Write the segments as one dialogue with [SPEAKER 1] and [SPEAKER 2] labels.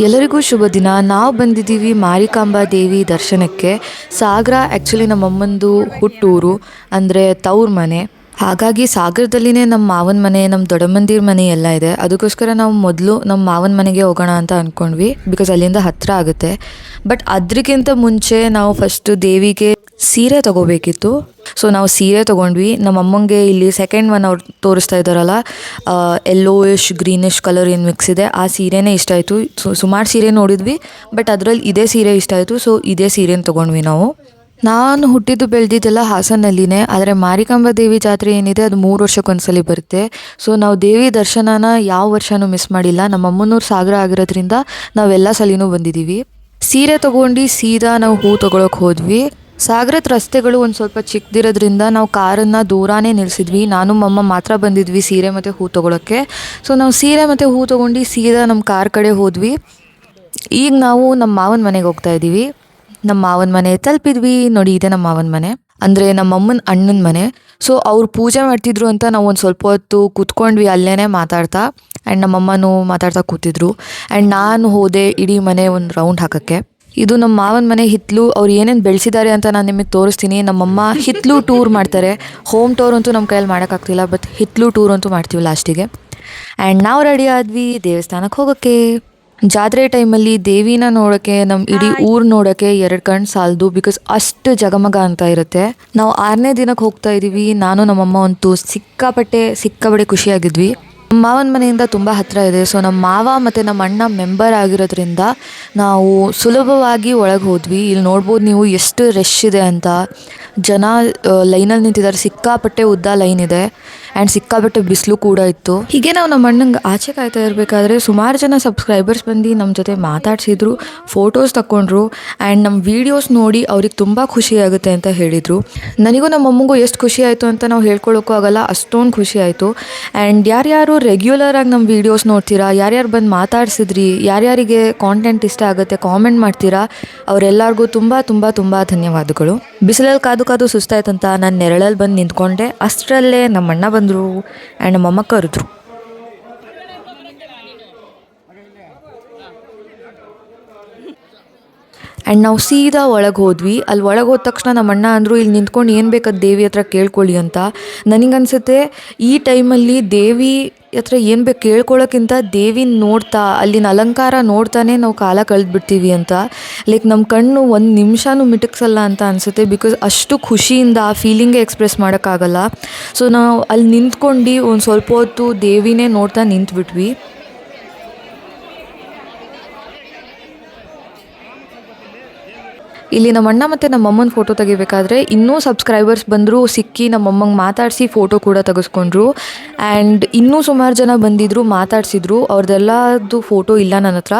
[SPEAKER 1] ಎಲ್ಲರಿಗೂ ಶುಭ ದಿನ. ನಾವು ಬಂದಿದ್ದೀವಿ ಮಾರಿಕಾಂಬಾ ದೇವಿ ದರ್ಶನಕ್ಕೆ. ಸಾಗರ ಆ್ಯಕ್ಚುಲಿ ನಮ್ಮಮ್ಮಂದು ಹುಟ್ಟೂರು, ಅಂದರೆ ತವ್ರ ಮನೆ. ಹಾಗಾಗಿ ಸಾಗರದಲ್ಲಿನೇ ನಮ್ಮ ಮಾವನ ಮನೆ, ನಮ್ಮ ದೊಡ್ಡಮ್ಮಂದಿರ ಮನೆ ಎಲ್ಲ ಇದೆ. ಅದಕ್ಕೋಸ್ಕರ ನಾವು ಮೊದಲು ನಮ್ಮ ಮಾವನ ಮನೆಗೆ ಹೋಗೋಣ ಅಂತ ಅಂದ್ಕೊಂಡ್ವಿ, ಬಿಕಾಸ್ ಅಲ್ಲಿಂದ ಹತ್ತಿರ ಆಗುತ್ತೆ. ಬಟ್ ಅದಕ್ಕಿಂತ ಮುಂಚೆ ನಾವು ಫಸ್ಟು ದೇವಿಗೆ ಸೀರೆ ತೊಗೋಬೇಕಿತ್ತು. ಸೊ ನಾವು ಸೀರೆ ತೊಗೊಂಡ್ವಿ. ನಮ್ಮ ಅಮ್ಮಂಗೆ ಇಲ್ಲಿ ಸೆಕೆಂಡ್ ಒನ್ ಅವ್ರು ತೋರಿಸ್ತಾ ಇದ್ದಾರಲ್ಲ, ಯೆಲ್ಲೋಯಿಶ್ ಗ್ರೀನಿಶ್ ಕಲರ್ ಏನು ಮಿಕ್ಸ್ ಇದೆ, ಆ ಸೀರೆನೇ ಇಷ್ಟ ಆಯಿತು. ಸುಮಾರು ಸೀರೆ ನೋಡಿದ್ವಿ, ಬಟ್ ಅದರಲ್ಲಿ ಇದೇ ಸೀರೆ ಇಷ್ಟ ಆಯಿತು. ಸೊ ಇದೇ ಸೀರೆನ ತೊಗೊಂಡ್ವಿ ನಾವು. ನಾನು ಹುಟ್ಟಿದ್ದು ಬೆಳೆದಿದ್ದೆಲ್ಲ ಹಾಸನಲ್ಲಿನೇ, ಆದರೆ ಮಾರಿಕಾಂಬಾ ದೇವಿ ಜಾತ್ರೆ ಏನಿದೆ ಅದು 3 ವರ್ಷಕ್ಕೊಂದ್ಸಲಿ ಬರುತ್ತೆ. ಸೊ ನಾವು ದೇವಿ ದರ್ಶನನ ಯಾವ ವರ್ಷವೂ ಮಿಸ್ ಮಾಡಿಲ್ಲ. ನಮ್ಮ ಅಮ್ಮನೂರು ಸಾಗರ ಆಗಿರೋದ್ರಿಂದ ನಾವೆಲ್ಲ ಸಲಿನೂ ಬಂದಿದ್ದೀವಿ. ಸೀರೆ ತೊಗೊಂಡು ಸೀದಾ ನಾವು ಹೂ ತೊಗೊಳಕ್ಕೆ ಹೋದ್ವಿ. ಸಾಗರದ ರಸ್ತೆಗಳು ಒಂದು ಸ್ವಲ್ಪ ಚಿಕ್ಕದಿರೋದ್ರಿಂದ ನಾವು ಕಾರನ್ನು ದೂರಾನೇ ನಿಲ್ಲಿಸಿದ್ವಿ. ನಾನು ಮಮ್ಮ ಮಾತ್ರ ಬಂದಿದ್ವಿ ಸೀರೆ ಮತ್ತು ಹೂ ತೊಗೊಳಕ್ಕೆ. ಸೊ ನಾವು ಸೀರೆ ಮತ್ತು ಹೂ ತೊಗೊಂಡು ಸೀದಾ ನಮ್ಮ ಕಾರ್ ಕಡೆ ಹೋದ್ವಿ. ಈಗ ನಾವು ನಮ್ಮ ಮಾವನ ಮನೆಗೆ ಹೋಗ್ತಾ ಇದ್ದೀವಿ. ನಮ್ಮ ಮಾವನ ಮನೆ ತಲುಪಿದ್ವಿ. ನೋಡಿ, ಇದೆ ನಮ್ಮ ಮಾವನ ಮನೆ, ಅಂದರೆ ನಮ್ಮ ಅಮ್ಮನ ಅಣ್ಣನ ಮನೆ. ಸೊ ಅವ್ರು ಪೂಜೆ ಮಾಡ್ತಿದ್ರು ಅಂತ ನಾವು ಒಂದು ಸ್ವಲ್ಪ ಹೊತ್ತು ಕೂತ್ಕೊಂಡ್ವಿ ಅಲ್ಲೇ ಮಾತಾಡ್ತಾ. ಆ್ಯಂಡ್ ನಮ್ಮಮ್ಮನೂ ಮಾತಾಡ್ತಾ ಕೂತಿದ್ರು. ಆ್ಯಂಡ್ ನಾನು ಹೋದೆ ಇಡೀ ಮನೆ ಒಂದು ರೌಂಡ್ ಹಾಕೋಕ್ಕೆ. ಇದು ನಮ್ಮ ಮಾವನ ಮನೆ ಹಿತ್ತಲು. ಅವ್ರು ಏನೇನು ಬೆಳೆಸಿದ್ದಾರೆ ಅಂತ ನಾನು ನಿಮಗೆ ತೋರಿಸ್ತೀನಿ. ನಮ್ಮಮ್ಮ ಹಿತ್ತಲು ಟೂರ್ ಮಾಡ್ತಾರೆ. ಹೋಮ್ ಟೂರ್ ಅಂತೂ ನಮ್ಮ ಕೈಯಲ್ಲಿ ಮಾಡೋಕ್ಕಾಗ್ತಿಲ್ಲ, ಬಟ್ ಹಿತ್ತಲು ಟೂರ್ ಅಂತೂ ಮಾಡ್ತೀವಿ ಲಾಸ್ಟಿಗೆ. ಆ್ಯಂಡ್ ನಾವು ರೆಡಿ ಆದ್ವಿ ದೇವಸ್ಥಾನಕ್ಕೆ ಹೋಗೋಕ್ಕೆ. ಜಾತ್ರೆ ಟೈಮಲ್ಲಿ ದೇವಿನ ನೋಡೋಕ್ಕೆ, ನಮ್ಮ ಇಡೀ ಊರು ನೋಡೋಕ್ಕೆ 2 ಕಣ್ಣು ಸಾಲದು, ಬಿಕಾಸ್ ಅಷ್ಟು ಜಗಮಗ ಅಂತ ಇರುತ್ತೆ. ನಾವು 6ನೇ ದಿನಕ್ಕೆ ಹೋಗ್ತಾ ಇದ್ದೀವಿ. ನಾನು ನಮ್ಮಮ್ಮ ಅಂತೂ ಸಿಕ್ಕಾಪಟ್ಟೆ ಖುಷಿಯಾಗಿದ್ವಿ. ನಮ್ಮ ಮಾವನ ಮನೆಯಿಂದ ತುಂಬ ಹತ್ತಿರ ಇದೆ. ಸೊ ನಮ್ಮ ಮಾವ ಮತ್ತು ನಮ್ಮ ಅಣ್ಣ ಮೆಂಬರ್ ಆಗಿರೋದ್ರಿಂದ ನಾವು ಸುಲಭವಾಗಿ ಒಳಗೆ ಹೋದ್ವಿ. ಇಲ್ಲಿ ನೋಡ್ಬೋದು ನೀವು ಎಷ್ಟು ರಶ್ ಇದೆ ಅಂತ. ಜನ ಲೈನಲ್ಲಿ ನಿಂತಿದ್ದಾರೆ. ಸಿಕ್ಕಾಪಟ್ಟೆ ಉದ್ದ ಲೈನ್ ಇದೆ. ಆ್ಯಂಡ್ ಸಿಕ್ಕಾಪಟ್ಟೆ ಬಿಸಿಲು ಕೂಡ ಇತ್ತು. ಹೀಗೆ ನಾವು ನಮ್ಮ ಅಣ್ಣಂಗೆ ಆಚೆ ಕಾಯ್ತಾ ಇರಬೇಕಾದ್ರೆ ಸುಮಾರು ಜನ ಸಬ್ಸ್ಕ್ರೈಬರ್ಸ್ ಬಂದು ನಮ್ಮ ಜೊತೆ ಮಾತಾಡಿಸಿದ್ರು, ಫೋಟೋಸ್ ತಗೊಂಡ್ರು. ಆ್ಯಂಡ್ ನಮ್ಮ ವೀಡಿಯೋಸ್ ನೋಡಿ ಅವ್ರಿಗೆ ತುಂಬ ಖುಷಿಯಾಗುತ್ತೆ ಅಂತ ಹೇಳಿದರು. ನನಗೂ ನಮ್ಮ ಅಮ್ಮಂಗೂ ಎಷ್ಟು ಖುಷಿ ಆಯಿತು ಅಂತ ನಾವು ಹೇಳ್ಕೊಳ್ಳೋಕ್ಕೂ ಆಗಲ್ಲ, ಅಷ್ಟೊಂದು ಖುಷಿ ಆಯಿತು. ಆ್ಯಂಡ್ ಯಾರ್ಯಾರು ರೆಗ್ಯುಲರಾಗಿ ನಮ್ಮ ವೀಡಿಯೋಸ್ ನೋಡ್ತೀರಾ, ಯಾರ್ಯಾರು ಬಂದು ಮಾತಾಡಿಸಿದ್ರಿ, ಯಾರ್ಯಾರಿಗೆ ಕಾಂಟೆಂಟ್ ಇಷ್ಟ ಆಗುತ್ತೆ ಕಾಮೆಂಟ್ ಮಾಡ್ತೀರಾ, ಅವರೆಲ್ಲರಿಗೂ ತುಂಬ ತುಂಬ ತುಂಬ ಧನ್ಯವಾದಗಳು. ಬಿಸಿಲಲ್ಲಿ ಕಾದು ಸುಸ್ತಾಯ್ತಂತ ನಾನು ನೆರಳಲ್ಲಿ ಬಂದು ನಿಂತ್ಕೊಂಡೆ. ಅಷ್ಟರಲ್ಲೇ ನಮ್ಮ ಅಣ್ಣ ಬಂದರು ಆ್ಯಂಡ್ ನಮ್ಮಮ್ಮ ಕರೆದ್ರು. ಆ್ಯಂಡ್ ನಾವು ಸೀದಾ ಒಳಗೆ ಹೋದ್ವಿ. ಅಲ್ಲಿ ಒಳಗೆ ಹೋದ ತಕ್ಷಣ ನಮ್ಮ ಅಣ್ಣ ಅಂದರು, ಇಲ್ಲಿ ನಿಂತ್ಕೊಂಡು ಏನು ಬೇಕಾದ ದೇವಿ ಹತ್ರ ಕೇಳ್ಕೊಳ್ಳಿ ಅಂತ. ನನಗನ್ಸುತ್ತೆ ಈ ಟೈಮಲ್ಲಿ ದೇವಿ ಹತ್ರ ಏನು ಬೇಕು ಕೇಳ್ಕೊಳ್ಳೋಕ್ಕಿಂತ ದೇವಿನ ನೋಡ್ತಾ, ಅಲ್ಲಿನ ಅಲಂಕಾರ ನೋಡ್ತಾನೆ ನಾವು ಕಾಲ ಕಳೆದ್ಬಿಡ್ತೀವಿ ಅಂತ. ಲೈಕ್ ನಮ್ಮ ಕಣ್ಣು 1 ನಿಮಿಷನೂ ಮಿಟಕ್ಸಲ್ಲ ಅಂತ ಅನಿಸುತ್ತೆ. ಬಿಕಾಸ್ ಅಷ್ಟು ಖುಷಿಯಿಂದ ಆ ಫೀಲಿಂಗೇ ಎಕ್ಸ್ಪ್ರೆಸ್ ಮಾಡೋಕ್ಕಾಗಲ್ಲ. ಸೊ ನಾವು ಅಲ್ಲಿ ನಿಂತ್ಕೊಂಡು ಒಂದು ಸ್ವಲ್ಪ ಹೊತ್ತು ದೇವಿನೇ ನೋಡ್ತಾ ನಿಂತ್ಬಿಟ್ವಿ. ಇಲ್ಲಿ ನಮ್ಮ ಅಣ್ಣ ಮತ್ತು ನಮ್ಮ ಅಮ್ಮನ ಫೋಟೋ ತೆಗಿಬೇಕಾದ್ರೆ ಇನ್ನೂ ಸಬ್ಸ್ಕ್ರೈಬರ್ಸ್ ಬಂದರು, ಸಿಕ್ಕಿ ನಮ್ಮಮ್ಮಂಗೆ ಮಾತಾಡಿಸಿ ಫೋಟೋ ಕೂಡ ತೆಗೆಸ್ಕೊಂಡ್ರು. ಆ್ಯಂಡ್ ಇನ್ನೂ ಸುಮಾರು ಜನ ಬಂದಿದ್ದರು, ಮಾತಾಡಿಸಿದ್ರು. ಅವ್ರದ್ದೆಲ್ಲದು ಫೋಟೋ ಇಲ್ಲ ನನ್ನ ಹತ್ರ,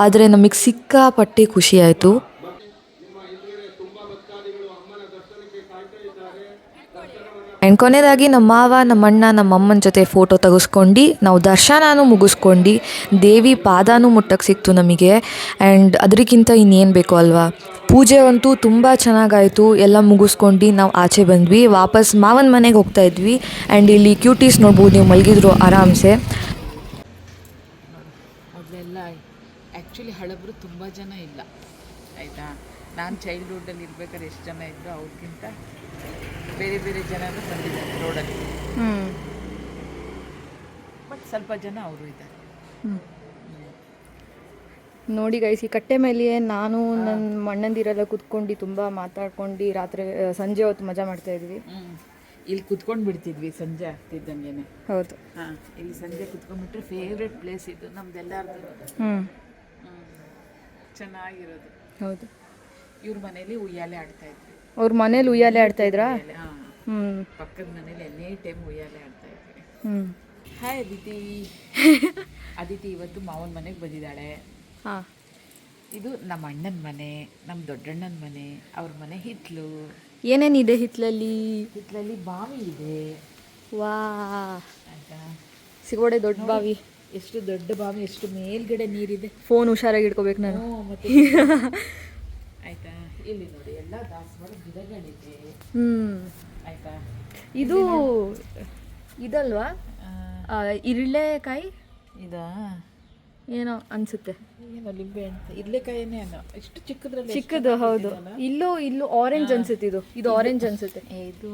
[SPEAKER 1] ಆದರೆ ನಮಗೆ ಸಿಕ್ಕಾಪಟ್ಟೆ ಖುಷಿ ಆಯಿತು. ಆ್ಯಂಡ್ ಕೊನೆಯದಾಗಿ ನಮ್ಮ ಮಾವ, ನಮ್ಮ ಅಣ್ಣ, ನಮ್ಮ ಅಮ್ಮನ ಜೊತೆ ಫೋಟೋ ತೆಗೆಸ್ಕೊಂಡು ನಾವು ದರ್ಶನನೂ ಮುಗಿಸ್ಕೊಂಡು ದೇವಿ ಪಾದನೂ ಮುಟ್ಟಕ್ಕೆ ಸಿಕ್ತು ನಮಗೆ. ಆ್ಯಂಡ್ ಅದಕ್ಕಿಂತ ಇನ್ನೇನು ಬೇಕು ಅಲ್ವಾ. ಪೂಜೆ ಅಂತೂ ತುಂಬ ಚೆನ್ನಾಗಾಯಿತು. ಎಲ್ಲ ಮುಗಿಸ್ಕೊಂಡು ನಾವು ಆಚೆ ಬಂದ್ವಿ. ವಾಪಸ್ ಮಾವನ ಮನೆಗೆ ಹೋಗ್ತಾ ಇದ್ವಿ. ಆ್ಯಂಡ್ ಇಲ್ಲಿ ಕ್ಯೂಟೀಸ್ ನೋಡ್ಬೋದು ನೀವು, ಮಲಗಿದ್ರು ಆರಾಮ್ಸೆ.
[SPEAKER 2] ಮೊದಲೆಲ್ಲ ಆ್ಯಕ್ಚುಲಿ ಹಳಬರು ತುಂಬ ಜನ ಇಲ್ಲ ಆಯಿತಾ. ನಾನು ಚೈಲ್ಡ್ಹುಡ್ಡಲ್ಲಿ ಇರ್ಬೇಕಾದ್ರೆ ಎಷ್ಟು ಜನ ಇದ್ದರು, ಅವ್ರಿಗಿಂತ ಬೇರೆ ಬೇರೆ ಜನರು ಬಂದಿದ್ದಾರೆ ರೋಡಲ್ಲಿ. ಬಟ್ ಸ್ವಲ್ಪ ಜನ ಅವರು ಇದ್ದಾರೆ.
[SPEAKER 3] ನೋಡಿ ಗೈಸ್, ಈ ಕಟ್ಟೆ ಮೇಲೆಯೇ ನಾನು ನನ್ನ ಅಣ್ಣಂದಿರೆಲ್ಲ ಕುತ್ಕೊಂಡು ತುಂಬ ಮಾತಾಡ್ಕೊಂಡು ರಾತ್ರಿ ಸಂಜೆ ಹೊತ್ತು ಮಜಾ ಮಾಡ್ತಾ ಇದ್ವಿ.
[SPEAKER 2] ಇಲ್ಲಿ ಕುತ್ಕೊಂಡು ಬಿಡ್ತಿದ್ವಿ ಸಂಜೆ ಆಗ್ತಿದ್ದಂಗೆ.
[SPEAKER 3] ಹೌದು,
[SPEAKER 2] ಹಾಂ, ಇಲ್ಲಿ ಸಂಜೆ ಕುತ್ಕೊಂಡ್ಬಿಟ್ರೆ ಫೇವ್ರೆಟ್ ಪ್ಲೇಸ್ ಇದು ನಮ್ದೆಲ್ಲರದು. ಚೆನ್ನಾಗಿರೋದು.
[SPEAKER 3] ಹೌದು,
[SPEAKER 2] ಇವ್ರ ಮನೇಲಿ ಉಯ್ಯಾಲೆ ಆಡ್ತಾ ಇದ್ವಿ.
[SPEAKER 3] ಅವ್ರ ಮನೇಲಿ ಉಯ್ಯಾಲೆ ಆಡ್ತಾ ಇದ್ರಾ?
[SPEAKER 2] ಹಾಂ, ಪಕ್ಕದ ಮನೇಲಿ ಎನಿ ಟೈಮ್ ಉಯ್ಯಾಲೆ ಆಡ್ತಾ ಇದ್ವಿ. ಹಾಯ್ ಅದಿತಿ. ಅದಿತಿ ಇವತ್ತು ಮಾವನ ಮನೆಗೆ ಬಂದಿದ್ದಾಳೆ.
[SPEAKER 3] ಹಾಂ,
[SPEAKER 2] ಇದು ನಮ್ಮ ಅಣ್ಣನ ಮನೆ, ನಮ್ಮ ದೊಡ್ಡಣ್ಣನ ಮನೆ, ಅವ್ರ ಮನೆ ಹಿತ್ತಲು.
[SPEAKER 3] ಏನೇನಿದೆ ಹಿತ್ತಲಲ್ಲಿ?
[SPEAKER 2] ಹಿತ್ತಲಲ್ಲಿ ಬಾವಿ ಇದೆ.
[SPEAKER 3] ವಾ,
[SPEAKER 2] ಆಯಿತಾ,
[SPEAKER 3] ಸಿಗೋಡೆ ದೊಡ್ಡ ಬಾವಿ.
[SPEAKER 2] ಎಷ್ಟು ದೊಡ್ಡ ಬಾವಿ, ಎಷ್ಟು ಮೇಲ್ಗಡೆ ನೀರಿದೆ.
[SPEAKER 3] ಫೋನ್ ಹುಷಾರಾಗಿ ಇಟ್ಕೋಬೇಕು ನಾನು.
[SPEAKER 2] ಮತ್ತೆ ಆಯಿತಾ, ಇಲ್ಲಿ ನೋಡಿ ಎಲ್ಲ ದಾಸವಾಳ ಗಿಡಗಳಿದೆ. ಆಯಿತಾ,
[SPEAKER 3] ಇದು ಇದಲ್ವಾ ಇರಳೆಕಾಯಿ?
[SPEAKER 2] ಇದಾ
[SPEAKER 3] ಏನೋ ಅನಿಸುತ್ತೆ.
[SPEAKER 2] ಏನೋ ಲಿಂಬೆ ಅಂತ ಇರ್ಲೆಕಾಯಿನೇ ಅನ್ನೋ ಇಷ್ಟು ಚಿಕ್ಕದ್ರಲ್ಲಿ
[SPEAKER 3] ಚಿಕ್ಕದು ಹೌದು. ಇಲ್ಲೂ ಆರೆಂಜ್ ಅನ್ಸುತ್ತೆ. ಇದು ಆರೆಂಜ್ ಅನ್ಸುತ್ತೆ.
[SPEAKER 2] ಇದು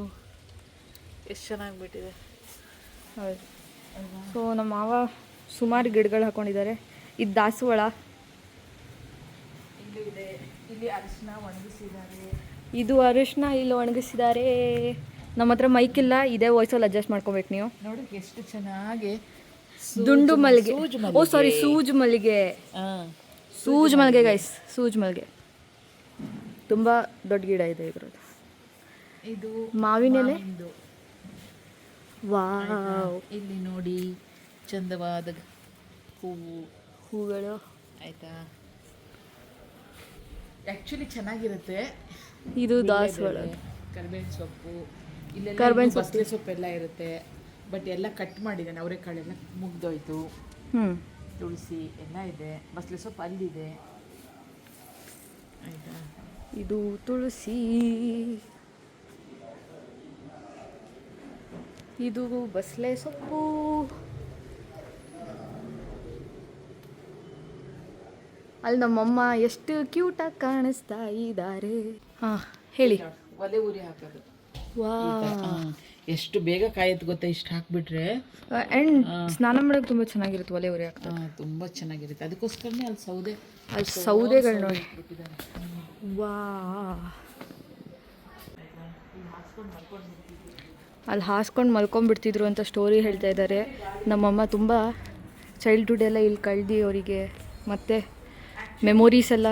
[SPEAKER 2] ಎಷ್ಟು ಚೆನ್ನಾಗಿಬಿಟ್ಟಿದೆ.
[SPEAKER 3] ಹೌದು. ಸೊ ನಮ್ಮ ಮಾವ ಸುಮಾರು ಗಿಡಗಳು ಹಾಕೊಂಡಿದ್ದಾರೆ. ಇದು ದಾಸವಾಳ.
[SPEAKER 2] ಇಲ್ಲಿ ಅರಿಶಿನ ಒಣಗಿಸಿದ್ದಾರೆ.
[SPEAKER 3] ಇದು ಅರಿಶಿನ ಇಲ್ಲಿ ಒಣಗಿಸಿದ್ದಾರೆ. ನಮ್ಮ ಹತ್ರ ಮೈಕ್ ಇಲ್ಲ, ಇದೇ ವಾಯ್ಸಲ್ಲಿ ಅಡ್ಜಸ್ಟ್ ಮಾಡ್ಕೋಬೇಕು ನೀವು.
[SPEAKER 2] ನೋಡಿ ಎಷ್ಟು ಚೆನ್ನಾಗಿ
[SPEAKER 3] ದುಂಡು ಮಲ್ಲಿಗೆ. ಓ ಸಾರಿ, ಸೂಜು ಮಲ್ಲಿಗೆ. ಸೂಜು ಮಲ್ಲಿಗೆ ಗೈಸ್, ಸೂಜು ಮಲ್ಲಿಗೆ ತುಂಬ ದೊಡ್ಡ ಗಿಡ ಇದೆ ಇದ್ರದ್ದು.
[SPEAKER 2] ಇದು
[SPEAKER 3] ಮಾವಿನ ಎಲೆ. ವಾವ್,
[SPEAKER 2] ಇಲ್ಲಿ ನೋಡಿ ಚಂದವಾದ
[SPEAKER 3] ಹೂಗಳು
[SPEAKER 2] ಆಯ್ತಾ. ಆ್ಯಕ್ಚುಲಿ ಚೆನ್ನಾಗಿರುತ್ತೆ.
[SPEAKER 3] ಇದು ದಾಸವಾಳ.
[SPEAKER 2] ಕರ್ಬೇವಿನ ಸೊಪ್ಪು, ಇಲ್ಲೆಲ್ಲ ಬಸಳೆ ಸೊಪ್ಪೆಲ್ಲ ಇರುತ್ತೆ. ಬಟ್ ಎಲ್ಲ ಕಟ್ ಮಾಡಿದ್ದಾನೆ. ಅವರೆಕಾಳೆಲ್ಲ ಮುಗ್ದೋಯ್ತು. ತುಳಸಿ ಎಲ್ಲ ಇದೆ. ಬಸಳೆ ಸೊಪ್ಪು ಅಲ್ಲಿದೆ ಆಯಿತಾ.
[SPEAKER 3] ಇದು ತುಳಸಿ, ಇದು ಬಸಳೆ ಸೊಪ್ಪು. ಅಲ್ಲಿ ನಮ್ಮಮ್ಮ ಎಷ್ಟು ಕ್ಯೂಟಾಗಿ ಕಾಣಿಸ್ತಾ ಇದ್ದಾರೆ. ಹಾಂ ಹೇಳಿ.
[SPEAKER 2] ಒಲೆ ಉರಿ ಹಾಕೋದು.
[SPEAKER 3] ವಾ,
[SPEAKER 2] ಎಷ್ಟು ಬೇಗ ಕಾಯತ್ ಗೊತ್ತಾ ಇಷ್ಟು ಹಾಕ್ಬಿಟ್ರೆ.
[SPEAKER 3] ಆ್ಯಂಡ್ ಸ್ನಾನ ಮಾಡೋಕೆ ತುಂಬ ಚೆನ್ನಾಗಿರುತ್ತೆ ಒಲೆ ಉರಿ ಹಾಕ್ತಾರೆ.
[SPEAKER 2] ತುಂಬ ಚೆನ್ನಾಗಿರುತ್ತೆ. ಅದಕ್ಕೋಸ್ಕರನೇ ಅಲ್ಲಿ
[SPEAKER 3] ಸೌದೆಗಳು ನೋಡಿ. ವಾ, ಅಲ್ಲಿ ಹಾಸ್ಕೊಂಡು ಮಲ್ಕೊಂಡ್ಬಿಡ್ತಿದ್ರು ಅಂತ ಸ್ಟೋರಿ ಹೇಳ್ತಾ ಇದ್ದಾರೆ. ನಮ್ಮಮ್ಮ ತುಂಬ ಚೈಲ್ಡ್ಹುಡ್ ಎಲ್ಲ ಇಲ್ಲಿ ಕಳ್ದು ಅವರಿಗೆ ಮತ್ತೆ ಮೆಮೊರೀಸ್ ಎಲ್ಲ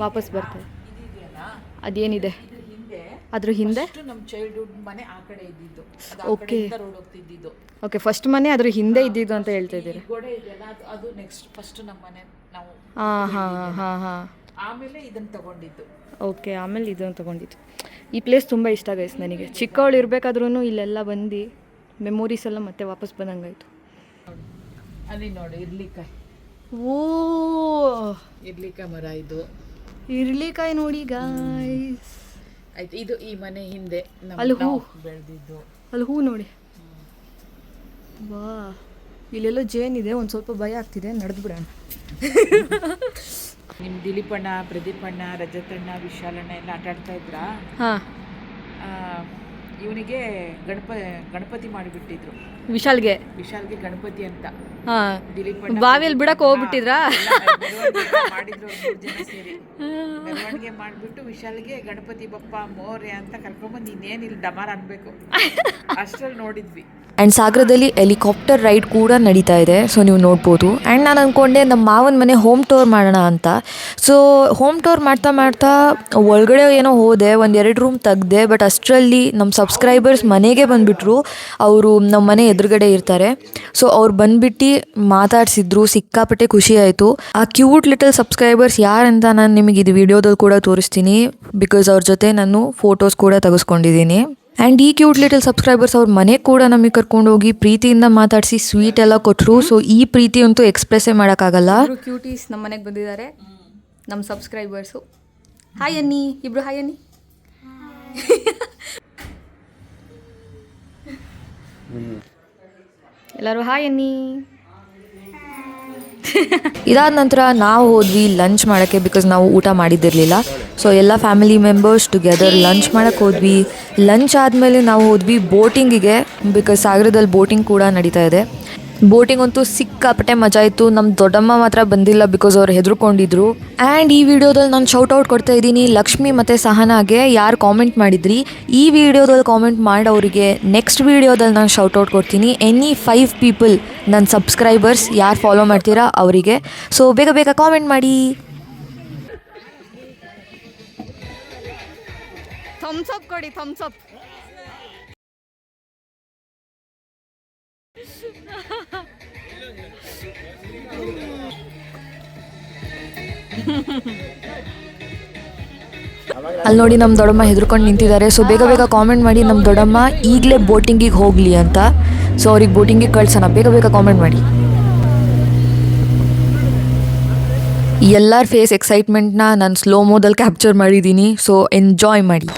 [SPEAKER 3] ವಾಪಸ್ ಬರ್ತದೆ. ಅದೇನಿದೆ ಅದ್ರ ಹಿಂದೆ
[SPEAKER 2] ನಮ್ಮ ಚೈಲ್ಡ್ಹುಡ್ ಮನೆ ಆ ಕಡೆ ಇದ್ದಿದ್ದು.
[SPEAKER 3] ಓಕೆ
[SPEAKER 2] ರೋಡ್ ಹೋಗ್ತಿದ್ದು.
[SPEAKER 3] ಓಕೆ, ಫಸ್ಟ್ ಮನೆ ಅದ್ರ ಹಿಂದೆ ಇದ್ದಿದ್ದು ಅಂತ ಹೇಳ್ತಾ ಇದ್ದೀರಿ.
[SPEAKER 2] ಗೋಡೆ ಇದೆಯಲ್ಲ, ಅದು ನೆಕ್ಸ್ಟ್ ಫಸ್ಟ್ ನಮ್ಮ ಮನೆ ನಾವು.
[SPEAKER 3] ಹಾಂ.
[SPEAKER 2] ಆಮೇಲೆ ಇದನ್ನು ತಗೊಂಡಿದ್ದು.
[SPEAKER 3] ಓಕೆ, ಆಮೇಲೆ ಇದನ್ನು ತೊಗೊಂಡಿದ್ದು. ಈ ಪ್ಲೇಸ್ ತುಂಬ ಇಷ್ಟ ಗೈಸ್ ನನಗೆ. ಚಿಕ್ಕವಳು ಇರಬೇಕಾದ್ರೂ ಇಲ್ಲೆಲ್ಲ ಬಂದು ಮೆಮೊರೀಸ್ ಎಲ್ಲ ಮತ್ತೆ ವಾಪಸ್ ಬಂದಂಗಾಯಿತು.
[SPEAKER 2] ಅಲ್ಲಿ ನೋಡಿ ಇರ್ಲಿಕಾಯಿ.
[SPEAKER 3] ಓ,
[SPEAKER 2] ಇರ್ಲಿಕಾಯಿ ಮರ ಇದು.
[SPEAKER 3] ಇರ್ಲಿಕಾಯಿ ನೋಡಿ ಗಾಯ್ಸ್.
[SPEAKER 2] ಆಯ್ತು, ಇದು ಈ ಮನೆ ಹಿಂದೆ
[SPEAKER 3] ಅಲ್ಲಿ ಹೂ
[SPEAKER 2] ಬೆಳೆದಿದ್ದು.
[SPEAKER 3] ಅಲ್ಲಿ ಹೂ ನೋಡಿ. ವಾ, ಇಲ್ಲೆಲ್ಲೋ ಜೇನಿದೆ. ಒಂದು ಸ್ವಲ್ಪ ಭಯ ಆಗ್ತಿದೆ, ನಡೆದು ಬಿಡೋಣ.
[SPEAKER 2] ನಿಮ್ಮ ದಿಲೀಪಣ್ಣ, ಪ್ರದೀಪಣ್ಣ, ರಜತಣ್ಣ, ವಿಶಾಲಣ್ಣ ಎಲ್ಲ ಆಟ ಆಡ್ತಾ ಇದ್ರಾ?
[SPEAKER 3] ಹಾಂ,
[SPEAKER 2] ಇವನಿಗೆ ಗಣಪತಿ ಮಾಡಿಬಿಟ್ಟಿದ್ರು.
[SPEAKER 3] ವಿಶಾಲ್ಗೆ
[SPEAKER 2] ಗಣಪತಿ ಅಂತ.
[SPEAKER 3] ಹಾಂ,
[SPEAKER 2] ದಿಲೀಪಣ್ಣ
[SPEAKER 3] ಬಾವಿಯಲ್ಲಿ ಬಿಡಕ್ಕೆ ಹೋಗ್ಬಿಟ್ಟಿದ್ರಾ?
[SPEAKER 2] ಮಾಡಿದ್ರು 3 ಜನ ಸೇರಿ ಮೆರವಣಿಗೆ ಮಾಡಿಬಿಟ್ಟು ವಿಶಾಲ್ಗೆ ಗಣಪತಿ ಬಪ್ಪ ಮೋರ್ಯ ಅಂತ ಕರ್ಕೊಂಬಂದು ಇನ್ನೇನಿಲ್ಲ ಡಮಾರ್ ಅನ್ಬೇಕು ಅಷ್ಟರಲ್ಲಿ ನೋಡಿದ್ವಿ.
[SPEAKER 1] ಆ್ಯಂಡ್ ಸಾಗರದಲ್ಲಿ ಹೆಲಿಕಾಪ್ಟರ್ ರೈಡ್ ಕೂಡ ನಡೀತಾ ಇದೆ. ಸೊ ನೀವು ನೋಡ್ಬೋದು. ಆ್ಯಂಡ್ ನಾನು ಅಂದ್ಕೊಂಡೆ ನಮ್ಮ ಮಾವನ ಮನೆ ಹೋಮ್ ಟೂರ್ ಮಾಡೋಣ ಅಂತ. ಸೊ ಹೋಮ್ ಟೂರ್ ಮಾಡ್ತಾ ಒಳಗಡೆ ಏನೋ ಹೋದೆ, 1-2 ರೂಮ್ ತೆಗ್ದೆ. ಬಟ್ ಅಷ್ಟರಲ್ಲಿ ನಮ್ಮ ಸಬ್ಸ್ಕ್ರೈಬರ್ಸ್ ಮನೆಗೆ ಬಂದುಬಿಟ್ರು. ಅವರು ನಮ್ಮ ಮನೆ ಎದುರುಗಡೆ ಇರ್ತಾರೆ. ಸೊ ಅವ್ರು ಬಂದುಬಿಟ್ಟು ಮಾತಾಡಿಸಿದ್ರು. ಸಿಕ್ಕಾಪಟ್ಟೆ ಖುಷಿ ಆಯಿತು. ಆ ಕ್ಯೂಟ್ ಲಿಟಲ್ ಸಬ್ಸ್ಕ್ರೈಬರ್ಸ್ ಯಾರಂತ ನಾನು ನಿಮಗೆ ಇದು ವಿಡಿಯೋದಲ್ಲಿ ಕೂಡ ತೋರಿಸ್ತೀನಿ. ಬಿಕಾಸ್ ಅವ್ರ ಜೊತೆ ನಾನು ಫೋಟೋಸ್ ಕೂಡ ತೆಗೆಸ್ಕೊಂಡಿದ್ದೀನಿ. ಆ್ಯಂಡ್ ಈ ಕ್ಯೂಟ್ ಲಿಟಲ್ ಸಬ್ಸ್ಕ್ರೈಬರ್ಸ್ ಅವ್ರ ಮನೆಗೆ ಕೂಡ ನಮಗೆ ಕರ್ಕೊಂಡೋಗಿ ಪ್ರೀತಿಯಿಂದ ಮಾತಾಡಿಸಿ ಸ್ವೀಟ್ ಎಲ್ಲ ಕೊಟ್ಟರು. ಸೊ ಈ ಪ್ರೀತಿ ಅಂತೂ ಎಕ್ಸ್ಪ್ರೆಸ್ಸೇ ಮಾಡೋಕ್ಕಾಗಲ್ಲ.
[SPEAKER 3] ಕ್ಯೂಟೀಸ್ ನಮ್ಮ ಮನೆಗೆ ಬಂದಿದ್ದಾರೆ, ನಮ್ಮ ಸಬ್ಸ್ಕ್ರೈಬರ್ಸು. ಹಾಯ್ ಅನ್ನಿ, ಇಬ್ರು ಹಾಯ್ ಅನ್ನಿ. ಎಲ್ಲರೂ ಹಾಯ್ ಅನ್ನಿ.
[SPEAKER 1] ಇದಾದ ನಂತರ ನಾವು ಹೋದ್ವಿ ಲಂಚ್ ಮಾಡೋಕ್ಕೆ. ಬಿಕಾಸ್ ನಾವು ಊಟ ಮಾಡಿದ್ದಿರಲಿಲ್ಲ. ಸೊ ಎಲ್ಲ ಫ್ಯಾಮಿಲಿ ಮೆಂಬರ್ಸ್ ಟುಗೆದರ್ ಲಂಚ್ ಮಾಡೋಕ್ಕೆ ಹೋದ್ವಿ. ಲಂಚ್ ಆದಮೇಲೆ ನಾವು ಹೋದ್ವಿ ಬೋಟಿಂಗಿಗೆ. ಬಿಕಾಸ್ ಸಾಗರದಲ್ಲಿ ಬೋಟಿಂಗ್ ಕೂಡ ನಡೀತಾ ಇದೆ. ಬೋಟಿಂಗ್ ಅಂತೂ ಸಿಕ್ಕಾಪಟ್ಟೆ ಮಜಾ ಇತ್ತು. ನಮ್ಮ ದೊಡ್ಡಮ್ಮ ಮಾತ್ರ ಬಂದಿಲ್ಲ ಬಿಕಾಸ್ ಅವ್ರು ಹೆದರ್ಕೊಂಡಿದ್ರು. ಆ್ಯಂಡ್ ಈ ವಿಡಿಯೋದಲ್ಲಿ ನಾನು ಶೌಟೌಟ್ ಕೊಡ್ತಾ ಇದ್ದೀನಿ ಲಕ್ಷ್ಮಿ ಮತ್ತು ಸಹನಾಗೆ. ಯಾರು ಕಾಮೆಂಟ್ ಮಾಡಿದ್ರಿ ಈ ವಿಡಿಯೋದಲ್ಲಿ ಕಾಮೆಂಟ್ ಮಾಡೋರಿಗೆ ನೆಕ್ಸ್ಟ್ ವಿಡಿಯೋದಲ್ಲಿ ನಾನು ಶೌಟೌಟ್ ಕೊಡ್ತೀನಿ. ಎನಿ 5 ಪೀಪಲ್ ನನ್ನ ಸಬ್ಸ್ಕ್ರೈಬರ್ಸ್ ಯಾರು ಫಾಲೋ ಮಾಡ್ತೀರಾ ಅವರಿಗೆ. ಸೊ ಬೇಗ ಕಾಮೆಂಟ್ ಮಾಡಿ.
[SPEAKER 3] ಥಮ್ಸ್ ಅಪ್ ಕೊಡಿ, ಥಮ್ಸ್ ಅಪ್.
[SPEAKER 1] ಅಲ್ಲಿ ನೋಡಿ ನಮ್ಮ ದೊಡ್ಡಮ್ಮ ಹೆದರ್ಕೊಂಡು ನಿಂತಿದ್ದಾರೆ. ಸೊ ಬೇಗ ಕಾಮೆಂಟ್ ಮಾಡಿ ನಮ್ಮ ದೊಡ್ಡಮ್ಮ ಈಗಲೇ ಬೋಟಿಂಗಿಗೆ ಹೋಗಲಿ ಅಂತ. ಸೊ ಅವ್ರಿಗೆ ಬೋಟಿಂಗಿಗೆ ಕಳ್ಸೋಣ. ಬೇಗ ಕಾಮೆಂಟ್ ಮಾಡಿ. ಎಲ್ಲರ ಫೇಸ್ ಎಕ್ಸೈಟ್ಮೆಂಟ್ನ ನಾನು ಸ್ಲೋ ಮೋದಲ್ಲಿ ಕ್ಯಾಪ್ಚರ್ ಮಾಡಿದ್ದೀನಿ. ಸೊ ಎಂಜಾಯ್ ಮಾಡಿ.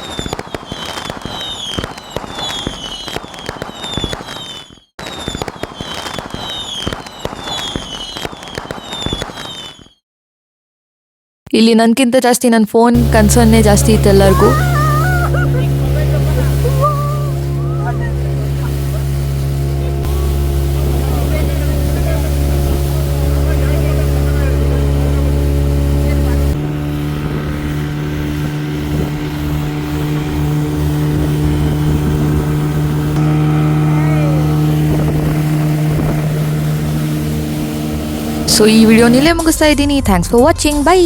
[SPEAKER 1] ಇಲ್ಲಿ ನನಗಿಂತ ಜಾಸ್ತಿ ನನ್ನ ಫೋನ್ ಕನ್ಸರ್ನೇ ಜಾಸ್ತಿ ಇತ್ತು ಎಲ್ಲರಿಗೂ. ಸೊ ಈ ವಿಡಿಯೋನಿಲ್ಲೇ ಮುಗಿಸ್ತಾ ಇದ್ದೀನಿ. Thanks for watching. ಬೈ.